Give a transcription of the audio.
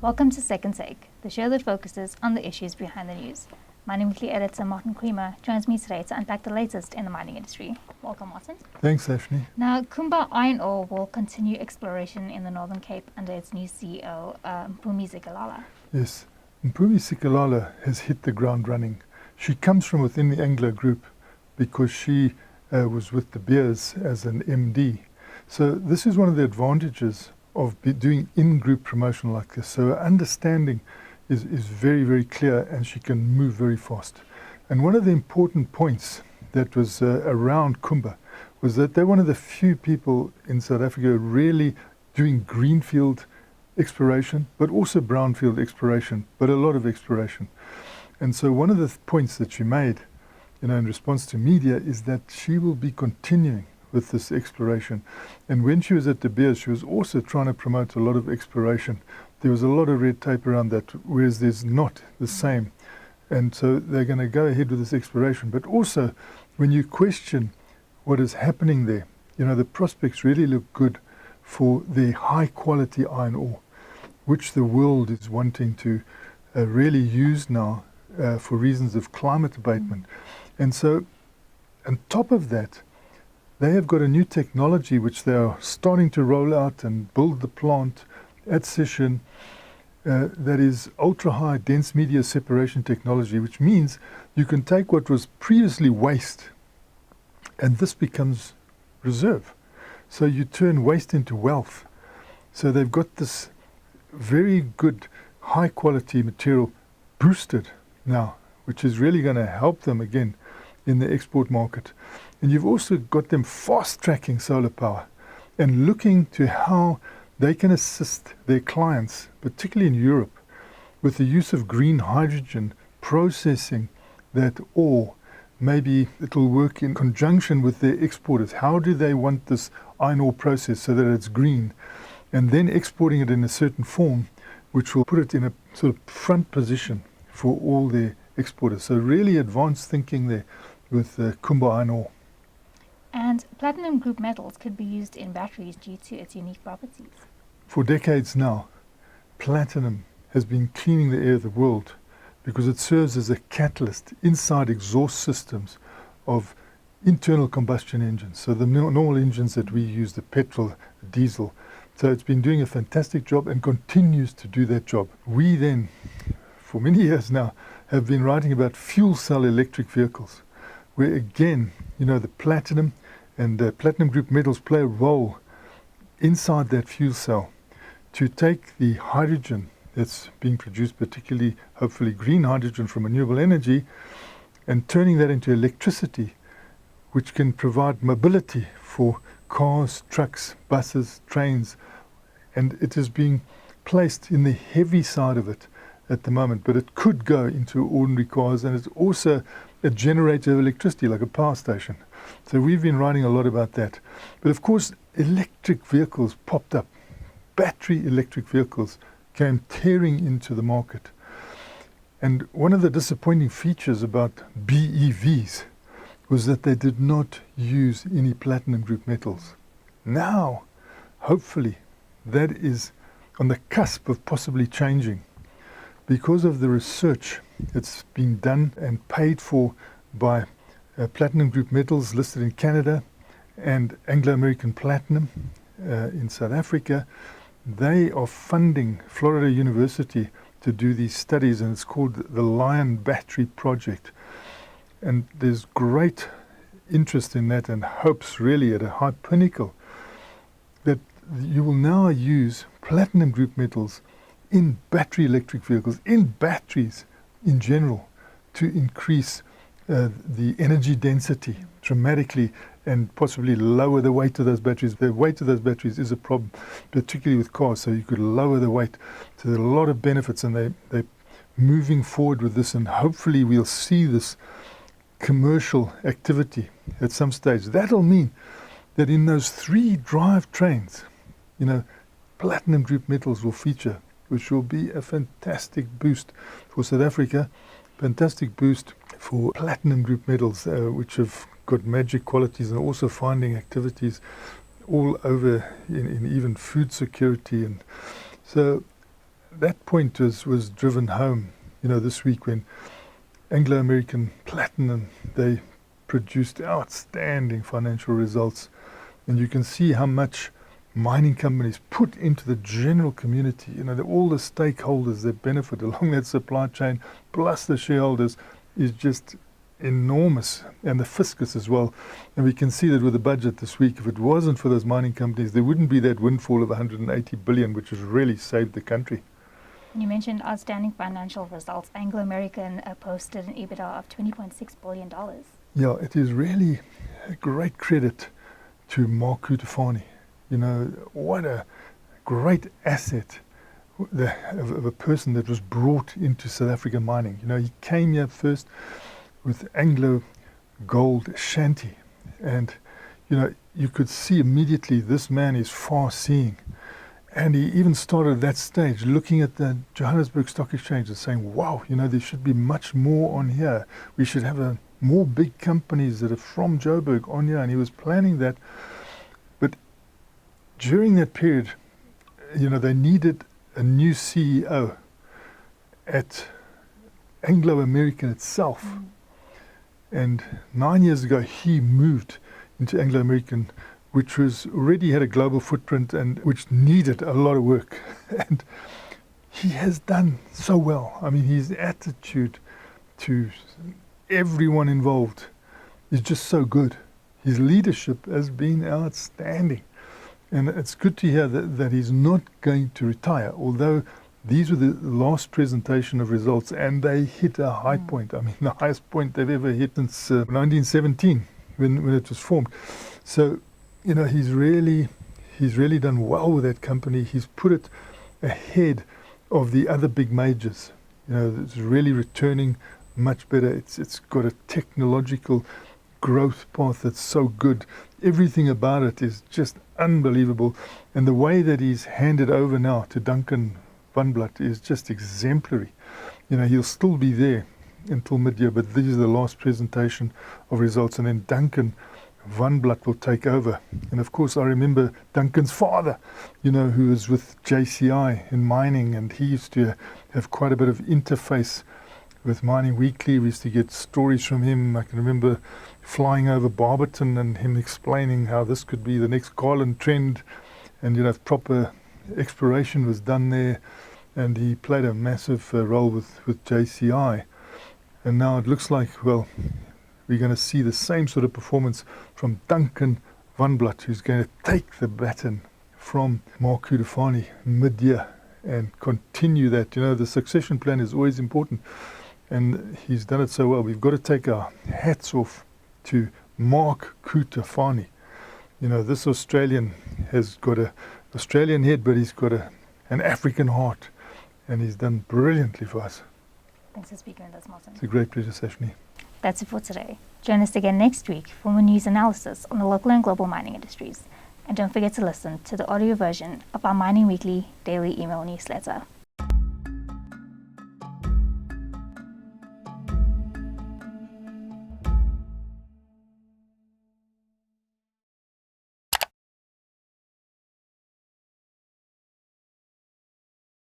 Welcome to Second Take, the show that focuses on the issues behind the news. Mining Weekly editor Martin Creamer joins me today to unpack the latest in the mining industry. Welcome, Martin. Thanks, Ashley. Now, Kumba Iron Ore will continue exploration in the Northern Cape under its new CEO, Mpumi Zikalala. Yes, Mpumi Zikalala has hit the ground running. She comes from within the Anglo Group because she was with De Beers as an MD. So this is one of the advantages of doing in-group promotion like this. So her understanding is very, very clear, and she can move very fast. And one of the important points that was around Kumba was that they're one of the few people in South Africa really doing greenfield exploration, but also brownfield exploration, but a lot of exploration. And so one of the points that she made, in response to media, is that she will be continuing with this exploration. And when she was at De Beers, she was also trying to promote a lot of exploration. There was a lot of red tape around that, whereas there's not the same. And so they're going to go ahead with this exploration. But also, when you question what is happening there, the prospects really look good for the high-quality iron ore, which the world is wanting to really use now for reasons of climate abatement. And so, on top of that, they have got a new technology which they are starting to roll out and build the plant at Sishen that is ultra-high dense media separation technology, which means you can take what was previously waste and this becomes reserve. So you turn waste into wealth. So they've got this very good high-quality material boosted now, which is really going to help them again in the export market. And you've also got them fast-tracking solar power and looking to how they can assist their clients, particularly in Europe, with the use of green hydrogen processing that ore. Maybe it'll work in conjunction with their exporters. How do they want this iron ore process so that it's green? And then exporting it in a certain form, which will put it in a sort of front position for all their exporters. So really advanced thinking there with Kumba Iron Ore. And platinum group metals could be used in batteries due to its unique properties. For decades now, platinum has been cleaning the air of the world because it serves as a catalyst inside exhaust systems of internal combustion engines. So the normal engines that we use, the petrol, the diesel. So it's been doing a fantastic job and continues to do that job. We then, for many years now, have been writing about fuel cell electric vehicles, where again, the platinum and platinum group metals play a role inside that fuel cell to take the hydrogen that's being produced, particularly, hopefully, green hydrogen from renewable energy, and turning that into electricity, which can provide mobility for cars, trucks, buses, trains. And it is being placed in the heavy side of it at the moment, but it could go into ordinary cars, and it's also a generator of electricity, like a power station. So we've been writing a lot about that. But of course, electric vehicles popped up. Battery electric vehicles came tearing into the market. And one of the disappointing features about BEVs was that they did not use any platinum group metals. Now, hopefully, that is on the cusp of possibly changing because of the research that's been done and paid for by platinum group metals listed in Canada and Anglo American Platinum in South Africa. They are funding Florida University to do these studies, and it's called the Lion Battery Project. And there's great interest in that and hopes really at a high pinnacle that you will now use platinum group metals in battery electric vehicles, in batteries in general, to increase the energy density dramatically and possibly lower the weight of those batteries. The weight of those batteries is a problem, particularly with cars, so you could lower the weight. So there are a lot of benefits, and they're moving forward with this, and hopefully we'll see this commercial activity at some stage. That'll mean that in those 3 drive trains, platinum group metals will feature, which will be a fantastic boost for South Africa, fantastic boost for platinum group metals, which have got magic qualities and also finding activities all over in even food security. And so that point was driven home, this week when Anglo American Platinum, they produced outstanding financial results. And you can see how much mining companies put into the general community, all the stakeholders that benefit along that supply chain, plus the shareholders, is just enormous, and the fiscus as well. And we can see that with the budget this week, if it wasn't for those mining companies, there wouldn't be that windfall of 180 billion, which has really saved the country. You mentioned outstanding financial results. Anglo American posted an EBITDA of $20.6 billion. Yeah, it is really a great credit to Mark Cutifani. What a great asset of a person that was brought into South African mining. He came here first with Anglo Gold Shanty, and you could see immediately this man is far-seeing. And he even started at that stage looking at the Johannesburg Stock Exchange and saying, wow, there should be much more on here. We should have more big companies that are from Joburg on here. And he was planning that. But during that period, they needed a new CEO at Anglo American itself. And 9 years ago, he moved into Anglo American, which was already had a global footprint and which needed a lot of work. And he has done so well. I mean, his attitude to everyone involved is just so good. His leadership has been outstanding. And it's good to hear that he's not going to retire, although these were the last presentation of results and they hit a high point. I mean, the highest point they've ever hit since 1917 when it was formed. So, he's really done well with that company. He's put it ahead of the other big majors. It's really returning much better. It's got a technological growth path that's so good. Everything about it is just unbelievable. And the way that he's handed over now to Duncan Van Blyt is just exemplary. He'll still be there until mid-year, but this is the last presentation of results, and then Duncan Van Blyt will take over. And of course, I remember Duncan's father, who was with JCI in mining, and he used to have quite a bit of interface with Mining Weekly. We used to get stories from him. I can remember flying over Barberton and him explaining how this could be the next Garland trend, and proper exploration was done there, and he played a massive role with JCI. And now it looks like, well, we're going to see the same sort of performance from Duncan Van Blyt, who's going to take the baton from Mark Cutifani mid-year and continue that. The succession plan is always important, and he's done it so well. We've got to take our hats off to Mark Cutifani. This Australian has got an Australian head, but he's got an African heart, and he's done brilliantly for us. Thanks for speaking with us, Martin. It's a great pleasure, Sashni. That's it for today. Join us again next week for more news analysis on the local and global mining industries. And don't forget to listen to the audio version of our Mining Weekly daily email newsletter.